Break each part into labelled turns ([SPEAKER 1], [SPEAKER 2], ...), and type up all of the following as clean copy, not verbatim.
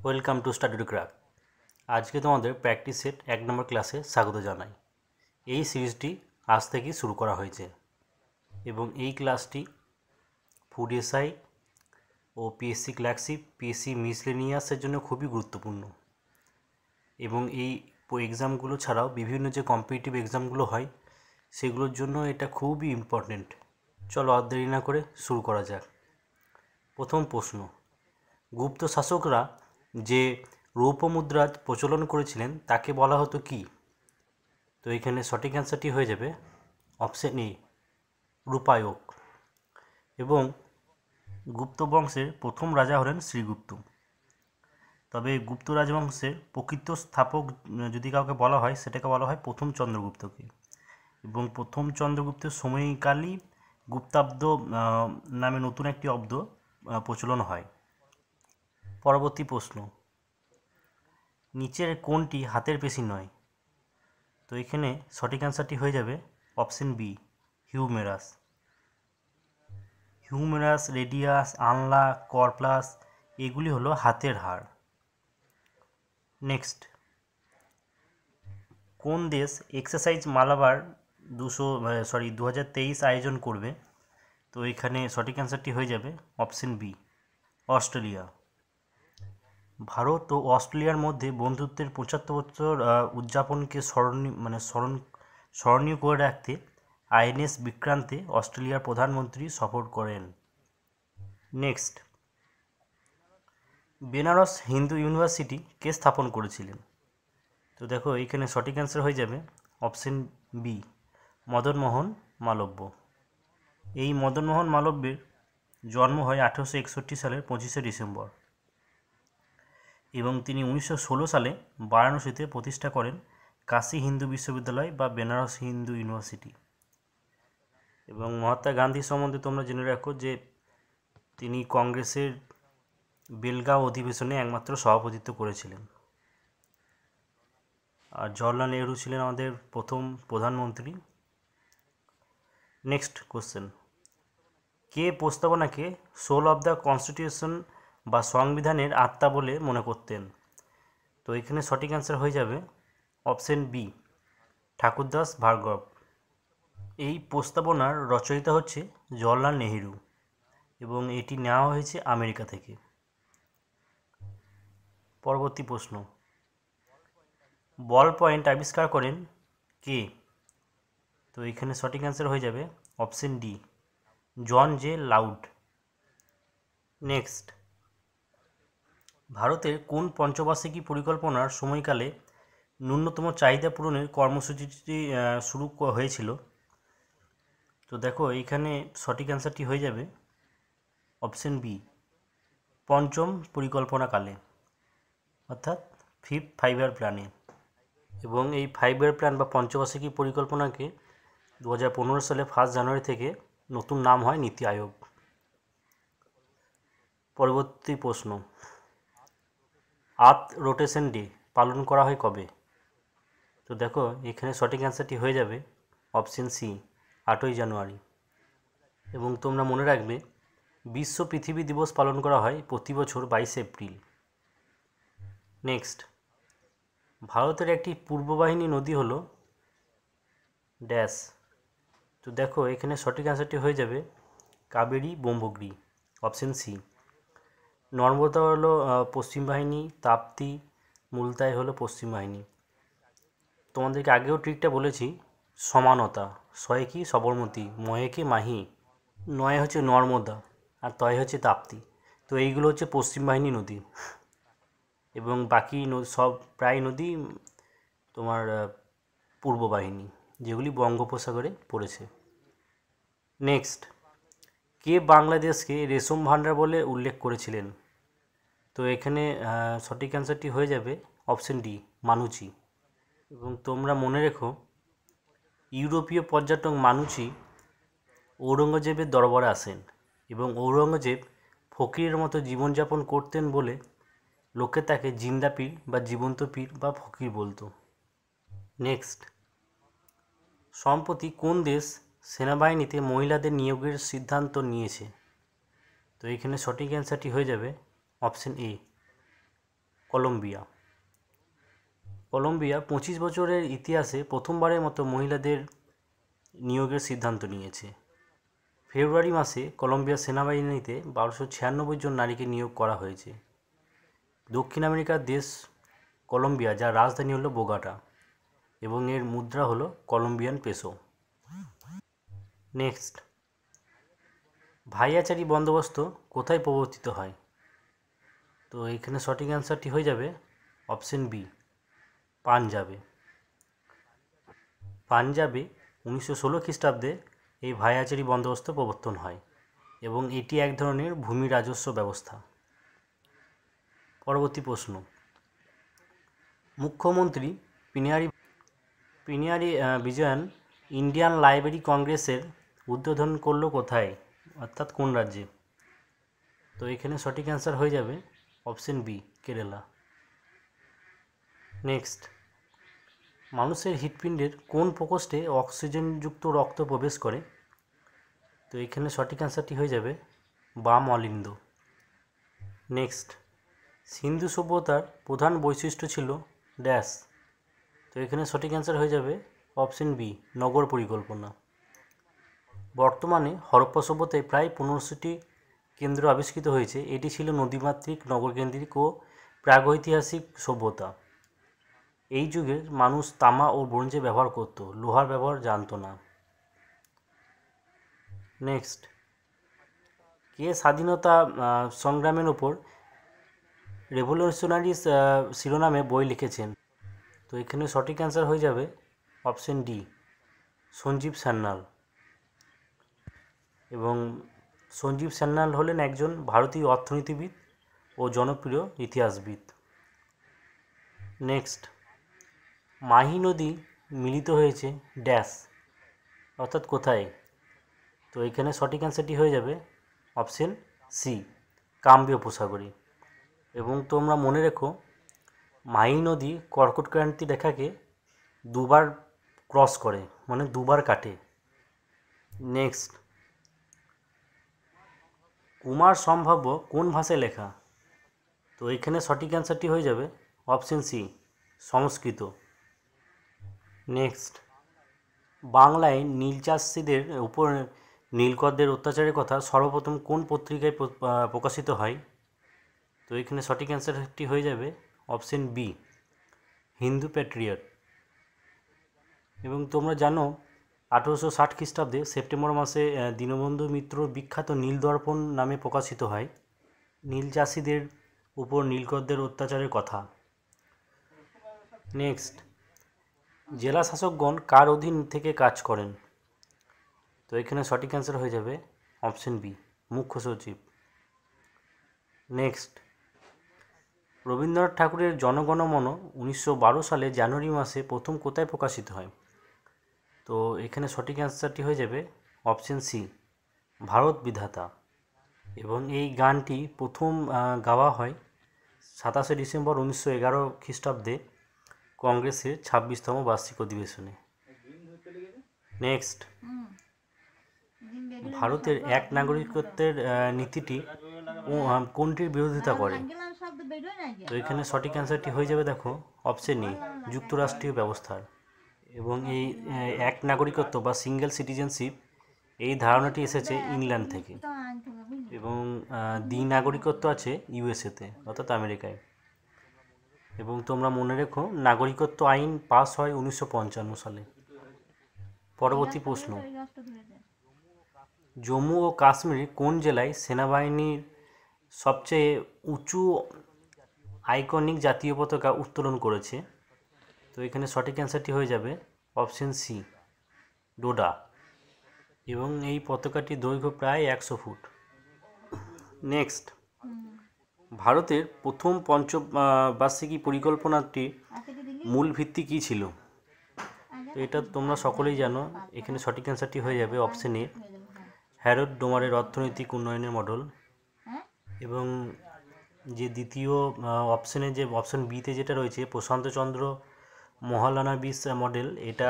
[SPEAKER 1] Welcome to study to crack. আজকে তোমাদের practice set 1 নম্বর ক্লাসে স্বাগত জানাই। এই সিরিজটি আজ থেকেই শুরু করা হয়েছে এবং এই ক্লাসটি ফুড এসআই ও পিএসসি ক্লার্কশিপ, পিএসসি মিসলেনিয়াসের জন্য খুবই গুরুত্বপূর্ণ এবং এই এক্সামগুলো ছাড়াও বিভিন্ন যে কম্পিটিটিভ এক্সামগুলো হয় সেগুলোর জন্য এটা খুবই ইম্পর্টেন্ট। চলো আর দেরি না করে শুরু করা যাক। প্রথম প্রশ্ন, গুপ্ত শাসকরা যে রৌপ্য মুদ্রা প্রচলন করেছিলেন তাকে বলা হতো কি? তো এখানে সঠিক অ্যান্সারটি হয়ে যাবে অপশন এ, রূপায়ক। এবং গুপ্ত বংশের প্রথম রাজা হলেন শ্রীগুপ্ত। তবে গুপ্ত রাজবংশের প্রকৃত স্থাপক যদি কাউকে বলা হয় সেটাকে বলা হয় প্রথম চন্দ্রগুপ্তকে। এবং প্রথম চন্দ্রগুপ্তের সময়কালই গুপ্তাব্দ নামে নতুন একটি অব্দ প্রচলন হয়। পরবর্তী প্রশ্ন, নিচের কোনটি হাতের পেশি নয়? তো এখানে সঠিক অ্যান্সারটি হয়ে যাবে option B, humerus. Humerus, radius, আনলা, কর্পাস এগুলি হলো হাতের হাড়। নেক্সট, কোন দেশ এক্সারসাইজ মালাবার 2023 আয়োজন করবে? তো এখানে সঠিক অ্যান্সারটি হয়ে যাবে অপশন বি, অস্ট্রেলিয়া। ভারত ও অস্ট্রেলিয়ার মধ্যে বন্ধুত্বের 75 বছর উদযাপনকে স্মরণীয় করে রাখতে আইএনএস বিক্রান্তে অস্ট্রেলিয়ার প্রধানমন্ত্রী সফর করেন। নেক্সট, বেনারস হিন্দু ইউনিভার্সিটি কে স্থাপন করেছিলেন? তো দেখো এখানে সঠিক অ্যান্সার হয়ে যাবে অপশন বি, মদনমোহন মালব্য। এই মদনমোহন মালব্যের জন্ম হয় 1861 সালের 25শে ডিসেম্বর এবং তিনি 1916 সালে বারাণসীতে প্রতিষ্ঠা করেন কাশী হিন্দু বিশ্ববিদ্যালয় বা বেনারস হিন্দু ইউনিভার্সিটি। এবং মহাত্মা গান্ধী সম্বন্ধে তোমরা জেনে রাখো যে তিনি কংগ্রেসের বেলগাঁও অধিবেশনে একমাত্র সভাপতিত্ব করেছিলেন। আর জওহরলাল নেহরু ছিলেন আমাদের প্রথম প্রধানমন্ত্রী। নেক্সট কোশ্চেন, কে প্রস্তাবনাকে সোল অফ দ্য কনস্টিটিউশন বা সংবিধানের আত্মা বলে মনে করতেন? তো এখানে সঠিক অ্যান্সার হয়ে যাবে অপশন বি, ঠাকুরদাস ভার্গব। এই প্রস্তাবনার রচয়িতা হচ্ছে জওহরলাল নেহরু এবং এটি নেওয়া হয়েছে আমেরিকা থেকে। পরবর্তী প্রশ্ন, বল পয়েন্ট আবিষ্কার করেন কে? তো এখানে সঠিক অ্যান্সার হয়ে যাবে option D, John J Loud. Next, ভারতের কোন পঞ্চবার্ষিকী পরিকল্পনার সময়কালে ন্যূনতম চাহিদা পূরণের কর্মসূচিটি শুরু হয়েছিল? তো দেখো এইখানে সঠিক অ্যান্সারটি হয়ে যাবে অপশন বি, পঞ্চম পরিকল্পনাকালে, অর্থাৎ 5th 5-year প্ল্যানে। এবং এই 5-year প্ল্যান বা পঞ্চবার্ষিকী পরিকল্পনাকে 2015 সালে 1 জানুয়ারি থেকে নতুন নাম হয় নীতি আয়োগ। পরবর্তী প্রশ্ন, আর্থ রোটেশন ডে পালন করা হয় কবে? তো দেখো এখানে সঠিক অ্যান্সারটি হয়ে যাবে অপশন সি, 8ই জানুয়ারি। এবং তোমরা মনে রাখবে বিশ্ব পৃথিবী দিবস পালন করা হয় প্রতি বছর 22 এপ্রিল। নেক্সট, ভারতের একটি পূর্ববাহিনী নদী হলো ড্যাশ। তো দেখো এখানে সঠিক অ্যান্সারটি হয়ে যাবে কাবেরী ব্রহ্মগিরি, অপশন সি। নর্মদা হলো পশ্চিম বাহিনী, তাপ্তি মুলতাই হলো পশ্চিম বাহিনী। তোমাদেরকে আগেও ট্রিকটা বলেছি, সমানতা, শয়ে কি সবরমতী, মহে কি মাহি, নয় হচ্ছে নর্মদা আর তয় হচ্ছে তাপ্তি। তো এইগুলো হচ্ছে পশ্চিম বাহিনী নদী এবং বাকি সব প্রায় নদী তোমার পূর্ব বাহিনী, যেগুলি বঙ্গোপসাগরে পড়েছে। নেক্সট, কে বাংলাদেশকে রেশম ভাণ্ডার বলে উল্লেখ করেছিলেন? তো এখানে সঠিক অ্যান্সারটি হয়ে যাবে অপশন ডি, মানুচি। এবং তোমরা মনে রেখো ইউরোপীয় পর্যটক মানুচি ঔরঙ্গজেবের দরবারে আসেন এবং ঔরঙ্গজেব ফকিরের মতো জীবনযাপন করতেন বলে লোকে তাকে জিন্দা পীর বা জীবন্ত পীর বা ফকির বলতো। নেক্সট, সম্প্রতি কোন দেশ সেনাবাহিনীতে মহিলাদের নিয়োগের সিদ্ধান্ত নিয়েছে? তো এখানে সঠিক অ্যান্সারটি হয়ে যাবে অপশন এ, কলম্বিয়া। কলম্বিয়া 25 বছরের ইতিহাসে প্রথমবারের মতো মহিলাদের নিয়োগের সিদ্ধান্ত নিয়েছে। ফেব্রুয়ারি মাসে কলম্বিয়া সেনাবাহিনীতে 1296 জন নারীকে নিয়োগ করা হয়েছে। দক্ষিণ আমেরিকার দেশ কলম্বিয়া, যার রাজধানী হলো বোগাটা এবং এর মুদ্রা হলো কলম্বিয়ান পেসো। নেক্সট, ভাইয়াচারি বন্দোবস্ত কোথায় প্রবর্তিত হয়? তো এখানে সঠিক অ্যান্সারটি হয়ে যাবে অপশন বি, পাঞ্জাবে। পাঞ্জাবে 1916 খ্রিস্টাব্দে এই ভাইয়াচারি বন্দোবস্ত প্রবর্তন হয় এবং এটি এক ধরনের ভূমি রাজস্ব ব্যবস্থা। পরবর্তী প্রশ্ন, মুখ্যমন্ত্রী পিনারাই বিজয়ন ইন্ডিয়ান লাইব্রেরি কংগ্রেসের উদ্বোধন করলো কোথায়, অর্থাৎ কোন রাজ্যে? তো এখানে সঠিক অ্যান্সার হয়ে যাবে অপশন বি, কেরালা। নেক্সট, মানুষের হৃৎপিণ্ডের কোন প্রকোষ্ঠে অক্সিজেনযুক্ত রক্ত প্রবেশ করে? তো এখানে সঠিক অ্যান্সারটি হয়ে যাবে বাম অলিন্দ। নেক্সট, সিন্ধু সভ্যতার প্রধান বৈশিষ্ট্য ছিল ড্যাশ। তো এখানে সঠিক অ্যান্সার হয়ে যাবে অপশন বি, নগর পরিকল্পনা। বর্তমানে হরপ্পা সভ্যতায় প্রায় 1500টি কেন্দ্র আবিষ্কৃত হয়েছে। এটি ছিল নদীমাতৃক, নগরকেন্দ্রিক ও প্রাগৈতিহাসিক সভ্যতা। এই যুগে মানুষ তামা ও ব্রোঞ্জের ব্যবহার করত, লোহার ব্যবহার জানত না। নেক্সট, কে স্বাধীনতা সংগ্রামের ওপর রেভলিউশনারি শিরোনামে বই লিখেছেন? তো এখানে সঠিক অ্যান্সার হয়ে যাবে অপশন ডি, সঞ্জীব সান্যাল। এবং সঞ্জীব সান্যাল হলেন একজন ভারতীয় অর্থনীতিবিদ ও জনপ্রিয় ইতিহাসবিদ। নেক্সট, মাহি নদী মিলিত হয়েছে ড্যাশ, অর্থাৎ কোথায়? তো এখানে সঠিক অ্যান্সারটি হয়ে যাবে অপশন সি, কাম্বীয় উপসাগরে। এবং তোমরা মনে রেখো, মাহি নদী কর্কট ক্রান্তি রেখাকে দুবার ক্রস করে, মানে দুবার কাটে। নেক্সট, কুমার সম্ভাব্য কোন ভাষায় লেখা? তো এখানে সঠিক অ্যান্সারটি হয়ে যাবে অপশন সি, সংস্কৃত। নেক্সট, বাংলায় নীল চাষিদের উপর নীলকরদের অত্যাচারের কথা সর্বপ্রথম কোন পত্রিকায় প্রকাশিত হয়? তো এখানে সঠিক অ্যান্সারটি হয়ে যাবে অপশন বি, হিন্দু প্যাট্রিয়ট। এবং তোমরা জানো 1860 খ্রিস্টাব্দে সেপ্টেম্বর মাসে দীনবন্ধু মিত্র বিখ্যাত নীল দর্পণ নামে প্রকাশিত হয় নীল চাষিদের উপর নীলকরদের অত্যাচারের কথা। নেক্সট, জেলা শাসকগণ কার অধীন থেকে কাজ করেন? তো এখানে সঠিক অ্যান্সার হয়ে যাবে অপশন বি, মুখ্য সচিব। নেক্সট, রবীন্দ্রনাথ ঠাকুরের জনগণমন 1912 সালে জানুয়ারি মাসে প্রথম কোথায় প্রকাশিত হয়? তো এখানে সঠিক অ্যান্সারটি হয়ে যাবে অপশন সি, ভারত বিধাতা। এবং এই গানটি প্রথম গাওয়া হয় 27শে ডিসেম্বর 1911 খ্রিস্টাব্দে কংগ্রেসের 26তম বার্ষিক অধিবেশনে। নেক্সট, ভারতের এক নাগরিকত্বের নীতিটি কোনটির বিরোধিতা করে? তো এখানে সঠিক অ্যান্সারটি হয়ে যাবে দেখো অপশন এ, যুক্তরাষ্ট্রীয় ব্যবস্থার। এবং এই এক নাগরিকত্ব বা সিঙ্গেল সিটিজেনশিপ, এই ধারণাটি এসেছে ইংল্যান্ড থেকে। এবং দ্বি নাগরিকত্ব আছে ইউএসএতে, অর্থাৎ আমেরিকায়। এবং তোমরা মনে রেখো, নাগরিকত্ব আইন পাস হয় 1955 সালে। পরবর্তী প্রশ্ন, জম্মু ও কাশ্মীর কোন জেলায় সেনাবাহিনীর সবচেয়ে উঁচু আইকনিক জাতীয় পতাকা উত্তোলন করেছে? তো এখানে সঠিক অ্যান্সারটি হয়ে যাবে অপশন সি, ডোডা। এবং এই পতাকাটির দৈর্ঘ্য প্রায় 100 ফুট। নেক্সট, ভারতের প্রথম পঞ্চবার্ষিকী পরিকল্পনাটি মূল ভিত্তি কী ছিল? তো এটা তোমরা সকলেই জানো। এখানে সঠিক অ্যান্সারটি হয়ে যাবে অপশন এ, হ্যারল্ড ডোমারের অর্থনৈতিক উন্নয়নের মডেল। এবং যে দ্বিতীয় অপশনে, যে অপশন বিতে যেটা রয়েছে প্রশান্তচন্দ্র মহলানবিস মডেল, এটা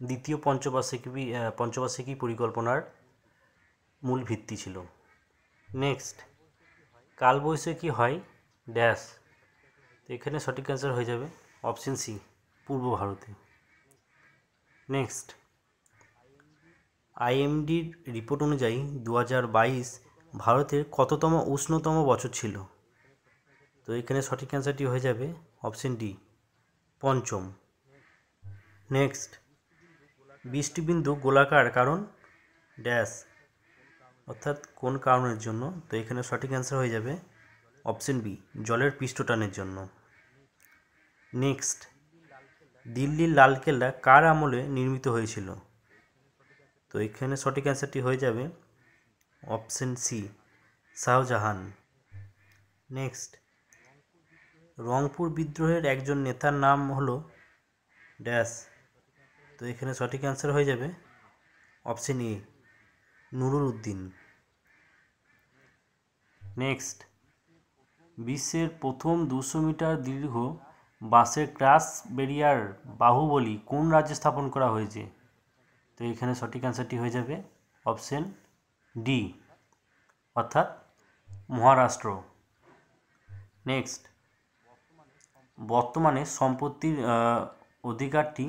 [SPEAKER 1] দ্বিতীয় পঞ্চবার্ষিকী পরিকল্পনার মূল ভিত্তি ছিল। নেক্সট, কালবৈশাখী হয় ড্যাশ। তো এখানে সঠিক অ্যান্সার হয়ে যাবে অপশন সি, পূর্ব ভারতে। নেক্সট, আইএমডির রিপোর্ট অনুযায়ী 2022 ভারতের কততম উষ্ণতম বছর ছিল? তো এখানে সঠিক অ্যান্সারটি হয়ে যাবে অপশন ডি, পঞ্চম। নেক্সট, বৃষ্টিবিন্দু গোলাকার কারণ ড্যাশ, অর্থাৎ কোন কারণের জন্য? তো এখানে সঠিক অ্যান্সার হয়ে যাবে অপশন বি, জলের পৃষ্ঠটানের জন্য। নেক্সট, দিল্লির লালকেল্লা কার আমলে নির্মিত হয়েছিল? তো এখানে সঠিক অ্যান্সারটি হয়ে যাবে option C, Shahjahan. Next, Rangpur বিদ্রোহের একজন নেতার নাম হলো ড্যাশ। তো এখানে সঠিক অ্যান্সার হয়ে যাবে option A, Nurul Uddin. Next, বিশ্বের প্রথম 200 মিটার দীর্ঘ বাঁশের ক্রাশ ব্যারিয়ার বাহুবলী কোন রাজ্যে স্থাপন করা হয়েছে? তো এখানে সঠিক অ্যান্সারটি হয়ে যাবে অপশন ডি, অর্থাৎ মহারাষ্ট্র। নেক্সট, বর্তমানে সম্পত্তির অধিকারটি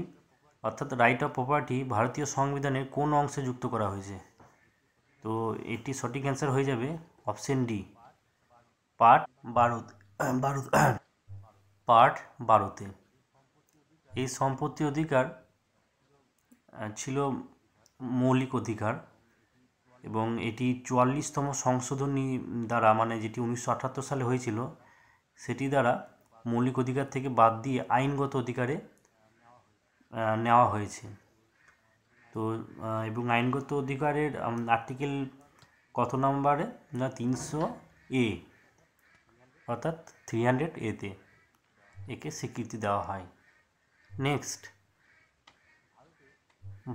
[SPEAKER 1] অর্থাৎ রাইট অফ প্রপার্টি ভারতীয় সংবিধানের কোন অংশে যুক্ত করা হয়েছে? তো এটি সঠিক অ্যান্সার হয়ে যাবে অপশন ডি, পার্ট 12তে। এই সম্পত্তি অধিকার ছিল মৌলিক অধিকার এবং এটি 44তম সংশোধনী দ্বারা, মানে যেটি 1978 সালে হয়েছিল, সেটি দ্বারা মৌলিক অধিকার থেকে বাদ দিয়ে আইনগত অধিকারে নেওয়া হয়েছে। তো এবং আইনগত অধিকারের আর্টিকেল কত নম্বরে? না 300A, অর্থাৎ 300A-তে একে স্বীকৃতি দেওয়া হয়। নেক্সট,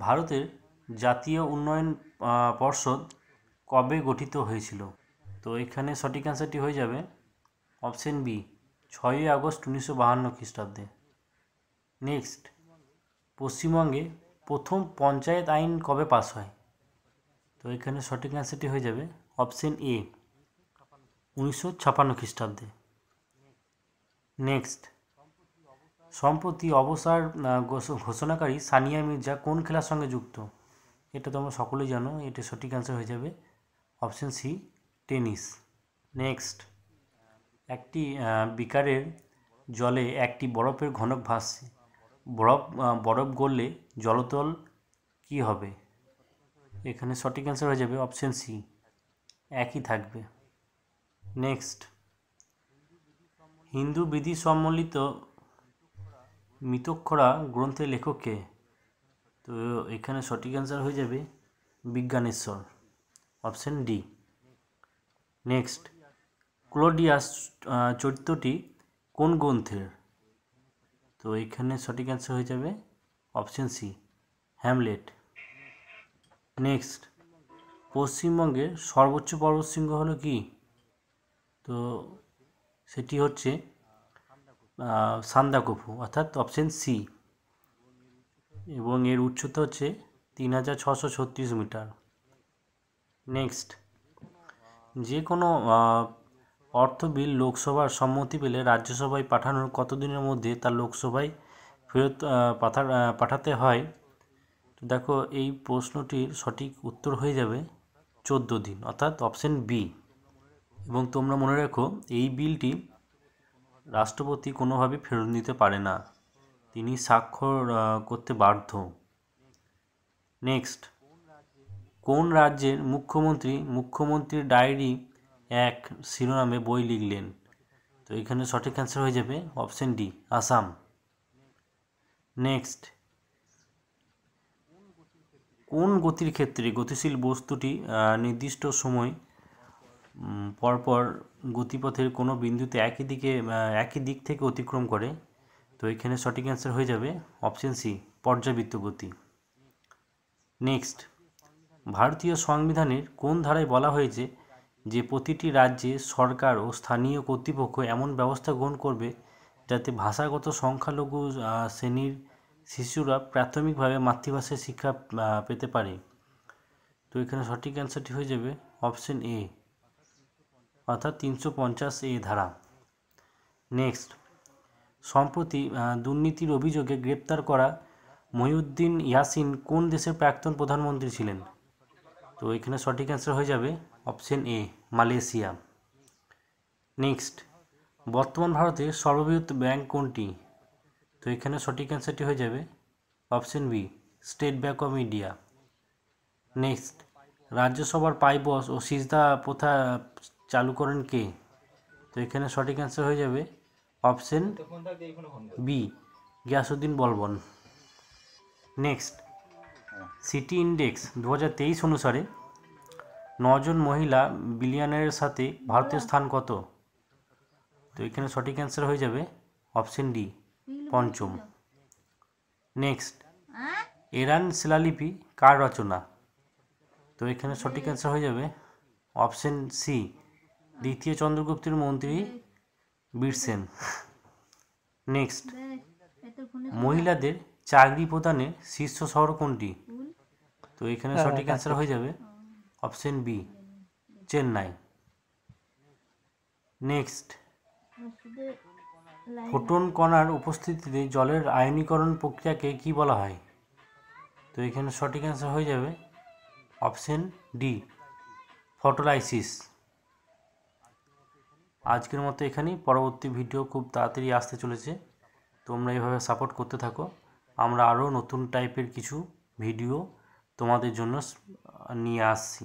[SPEAKER 1] ভারতের জাতীয় উন্নয়ন পর্ষদ কবে গঠিত হয়েছিল? তো এখানে সঠিক অ্যান্সারটি হয়ে যাবে অপশন বি, 6ই আগস্ট 1952 খ্রিস্টাব্দে। নেক্সট, পশ্চিমবঙ্গে প্রথম পঞ্চায়েত আইন কবে পাস হয়? তো এখানে সঠিক অ্যান্সারটি হয়ে যাবে অপশন এ, 1956 খ্রিস্টাব্দে। নেক্সট, সম্প্রতি অবসর ঘোষণাকারী সানিয়া মির্জা কোন খেলার সঙ্গে যুক্ত? এটা তোমরা সকলেই জানো, এটা সঠিক অ্যান্সার হয়ে যাবে অপশন সি, টেনিস। নেক্সট, একটি বিকারের জলে একটি বরফের ঘনক ভাসছে, বরফ গললে জলতল কি হবে? এখানে সঠিক অ্যান্সার হয়ে যাবে অপশন সি, একই থাকবে। নেক্সট, হিন্দু বিধি সম্বলিত মিতক্ষরা গ্রন্থের লেখক কে? তো এখানে সঠিক অ্যান্সার হয়ে যাবে বিজ্ঞানেশ্বর, অপশন ডি। নেক্সট, ক্লোডিয়াস চরিত্রটি কোন গ্রন্থের? তো এখানে সঠিক অ্যান্সার হয়ে যাবে অপশন সি, হ্যামলেট। নেক্সট, পশ্চিমবঙ্গের সর্বোচ্চ পর্বতশৃঙ্গ হলো কি? তো সেটি হচ্ছে সান্দাকফু, অর্থাৎ অপশন সি, এবং এর উচ্চতা হচ্ছে 3636 মিটার। নেক্সট, যে কোনো অর্থ বিল লোকসভার সম্মতি পেলে রাজ্যসভায় পাঠানোর কতদিনের মধ্যে তা লোকসভায় ফেরত পাঠাতে হয়? তো দেখো, এই প্রশ্নটির সঠিক উত্তর হয়ে যাবে 14 দিন, অর্থাৎ অপশন বি। এবং তোমরা মনে রাখো, এই বিলটি রাষ্ট্রপতি কোনোভাবে ফেরত নিতে পারে না, তিনি স্বাক্ষর করতে বাধ্য। নেক্সট, কোন রাজ্যের মুখ্যমন্ত্রীর ডায়েরি এক শিরোনামে বই লিখলেন? তো এখানে সঠিক অ্যান্সার হয়ে যাবে অপশন ডি, আসাম। নেক্সট, কোন গতির ক্ষেত্রে গতিশীল বস্তুটি নির্দিষ্ট সময় পরপর গতিপথের কোনো বিন্দুতে একই দিক থেকে অতিক্রম করে? তো এখানে সঠিক অ্যান্সার হয়ে যাবে অপশন সি, পর্যাবৃত্ত গতি। নেক্সট, ভারতীয় সংবিধানের কোন ধারায় বলা হয়েছে যে প্রতিটি রাজ্যে সরকার ও স্থানীয় কর্তৃপক্ষ এমন ব্যবস্থা গ্রহণ করবে যাতে ভাষাগত সংখ্যালঘু শ্রেণীর শিশুরা প্রাথমিকভাবে মাতৃভাষায় শিক্ষা পেতে পারে? তো এখানে সঠিক অ্যান্সারটি হয়ে যাবে অপশন এ, অর্থাৎ 350A ধারা। নেক্সট, সম্প্রতি দুর্নীতির অভিযোগে গ্রেপ্তার করা মহিউদ্দিন ইয়াসিন কোন দেশের প্রাক্তন প্রধানমন্ত্রী ছিলেন? তো এখানে সঠিক অ্যান্সার হয়ে যাবে অপশন এ, মালয়েশিয়া। নেক্সট, বর্তমান ভারতের সর্ববৃহৎ ব্যাংক কোনটি? তো এখানে সঠিক অ্যান্সারটি হয়ে যাবে option B, State Bank of India. Next, রাজ্যসভার পাইবস ও সিজদা প্রথা চালু করেন কে? তো এখানে সঠিক অ্যান্সার হয়ে যাবে option B, Giasuddin Balban. Next, city index 2023 অনুসারে 9 জন মহিলা বিলিয়নারের সাথে ভারতের স্থান কত? তো এখানে সঠিক অ্যান্সার হয়ে যাবে অপশন ডি, পঞ্চম। নেক্সট, এরান শিলালিপি কার রচনা? তো এখানে সঠিক অ্যান্সার হয়ে যাবে অপশন সি, দ্বিতীয় চন্দ্রগুপ্তের মন্ত্রী বীরসেন। নেক্সট, মহিলাদের চাকরি প্রদানের শীর্ষ শহর কোনটি? তো এখানে সঠিক অ্যান্সার হয়ে যাবে option B, Chennai. Next, photon কণার উপস্থিতিতে জলের আয়নীকরণ প্রক্রিয়াকে কি বলা হয়? তো এখানে সঠিক অ্যান্সার হয়ে যাবে অপশন ডি, ফটোলাইসিস। আজকের মতো এখানেই, পরবর্তী ভিডিও খুব তাড়াতাড়ি আসতে চলেছে। তোমরা এভাবে সাপোর্ট করতে থাকো, আমরা আরও নতুন টাইপের কিছু ভিডিও তোমাদের জন্য নিয়ে আসছি।